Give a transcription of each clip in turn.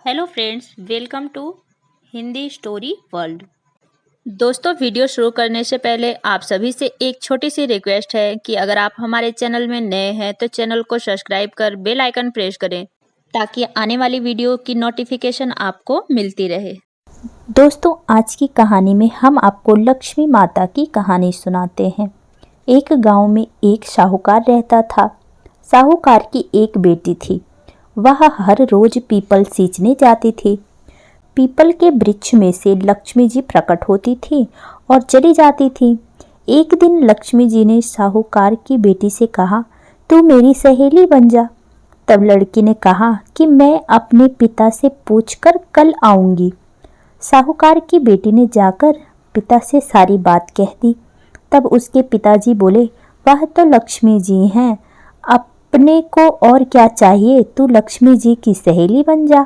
Hello friends, welcome to Hindi story world. दोस्तों, video शुरू करने से पहले आप सभी से एक छोटी सी रिक्वेस्ट है कि अगर आप हमारे चैनल में नए हैं तो चैनल को सब्सक्राइब कर बेल आइकन प्रेस करें ताकि आने वाली वीडियो की नोटिफिकेशन आपको मिलती रहे। दोस्तों, आज की कहानी में हम आपको लक्ष्मी माता की कहानी सुनाते हैं। एक गांव में एक साहूकार रहता था। साहूकार की एक बेटी थी। वह हर रोज पीपल सींचने जाती थी। पीपल के वृक्ष में से लक्ष्मी जी प्रकट होती थी और चली जाती थी। एक दिन लक्ष्मी जी ने साहूकार की बेटी से कहा, तू मेरी सहेली बन जा। तब लड़की ने कहा कि मैं अपने पिता से पूछकर कल आऊंगी। साहूकार की बेटी ने जाकर पिता से सारी बात कह दी। तब उसके पिताजी बोले, वह तो लक्ष्मी जी हैं, अपने को और क्या चाहिए, तू लक्ष्मी जी की सहेली बन जा।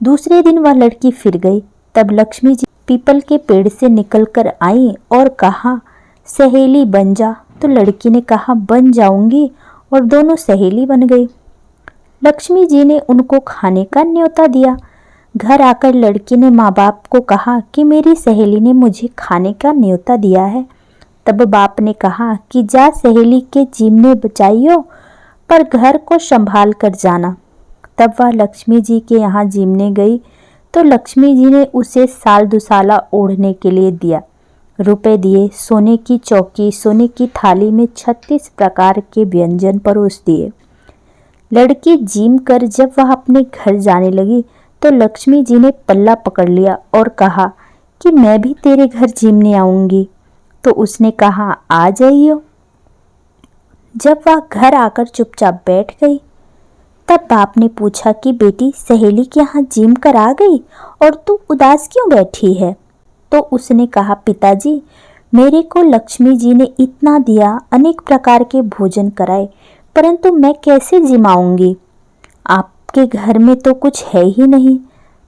दूसरे दिन वह लड़की फिर गई। तब लक्ष्मी जी पीपल के पेड़ से निकलकर आई और कहा, सहेली बन जा। तो लड़की ने कहा, बन जाऊंगी, और दोनों सहेली बन गई। लक्ष्मी जी ने उनको खाने का न्योता दिया। घर आकर लड़की ने माँ बाप को कहा कि मेरी सहेली ने मुझे खाने का न्योता दिया है। तब बाप ने कहा कि जा सहेली के जीमने बचाइयो, पर घर को संभाल कर जाना। तब वह लक्ष्मी जी के यहाँ जीमने गई तो लक्ष्मी जी ने उसे साल दुसाला ओढ़ने के लिए दिया। रुपए दिए, सोने की चौकी, सोने की थाली में 36 प्रकार के व्यंजन परोस दिए। लड़की जीम कर जब वह अपने घर जाने लगी तो लक्ष्मी जी ने पल्ला पकड़ लिया और कहा कि मैं भी तेरे घर जीमने आऊंगी। तो उसने कहा, आ जाइयो। जब वह घर आकर चुपचाप बैठ गई तब बाप ने पूछा कि बेटी, सहेली के यहाँ जीम कर आ गई और तू उदास क्यों बैठी है? तो उसने कहा, पिताजी, मेरे को लक्ष्मी जी ने इतना दिया, अनेक प्रकार के भोजन कराए, परंतु मैं कैसे जिमाऊंगी? आपके घर में तो कुछ है ही नहीं।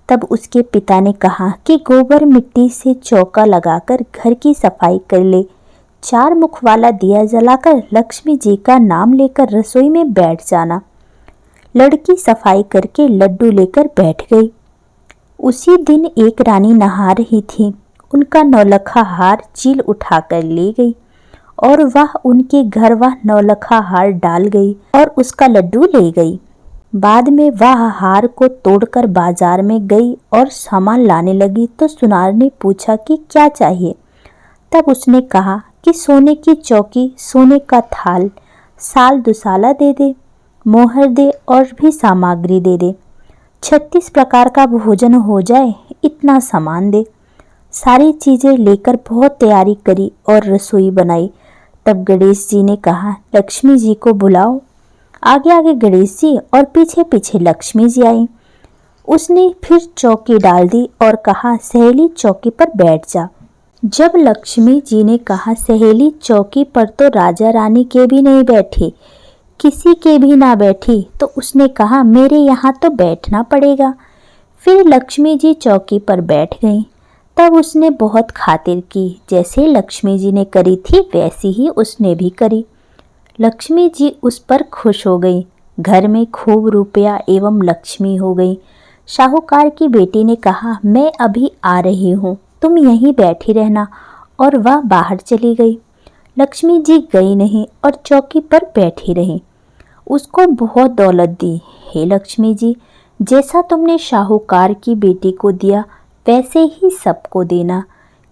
तब उसके पिता ने कहा कि गोबर मिट्टी से चौका लगाकर घर की सफाई कर ले। 4 मुख वाला दिया जलाकर लक्ष्मी जी का नाम लेकर रसोई में बैठ जाना। लड़की सफाई करके लड्डू लेकर बैठ गई। उसी दिन एक रानी नहा रही थी। उनका नौलखा हार चील उठाकर ले गई और वह उनके घर वह नौलखा हार डाल गई और उसका लड्डू ले गई। बाद में वह हार को तोड़कर बाजार में गई और सामान लाने लगी तो सुनार ने पूछा कि क्या चाहिए? तब उसने कहा कि सोने की चौकी, सोने का थाल, साल दुसाला दे दे, मोहर दे और भी सामग्री दे दे। 36 प्रकार का भोजन हो जाए, इतना सामान दे। सारी चीजें लेकर बहुत तैयारी करी और रसोई बनाई। तब गणेश जी ने कहा, लक्ष्मी जी को बुलाओ। आगे आगे गणेश जी और पीछे पीछे लक्ष्मी जी आई। उसने फिर चौकी डाल दी और कहा, सहेली चौकी पर बैठ जा। जब लक्ष्मी जी ने कहा, सहेली चौकी पर तो राजा रानी के भी नहीं बैठी, किसी के भी ना बैठी, तो उसने कहा, मेरे यहाँ तो बैठना पड़ेगा। फिर लक्ष्मी जी चौकी पर बैठ गई। तब उसने बहुत खातिर की। जैसे लक्ष्मी जी ने करी थी वैसी ही उसने भी करी। लक्ष्मी जी उस पर खुश हो गई। घर में खूब रुपया एवं लक्ष्मी हो गई। साहूकार की बेटी ने कहा, मैं अभी आ रही हूँ, तुम यहीं बैठी रहना, और वह बाहर चली गई। लक्ष्मी जी गई नहीं और चौकी पर बैठी रही। उसको बहुत दौलत दी। हे लक्ष्मी जी, जैसा तुमने साहूकार की बेटी को दिया वैसे ही सबको देना।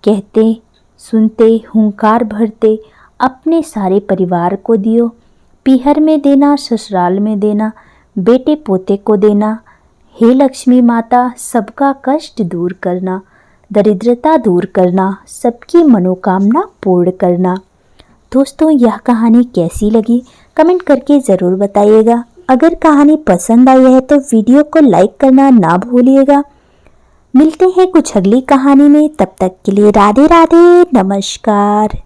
कहते सुनते हुंकार भरते अपने सारे परिवार को दियो। पीहर में देना, ससुराल में देना, बेटे पोते को देना। हे लक्ष्मी माता, सबका कष्ट दूर करना, दरिद्रता दूर करना, सबकी मनोकामना पूर्ण करना। दोस्तों, यह कहानी कैसी लगी कमेंट करके ज़रूर बताइएगा। अगर कहानी पसंद आई है तो वीडियो को लाइक करना ना भूलिएगा। मिलते हैं कुछ अगली कहानी में, तब तक के लिए राधे राधे, नमस्कार।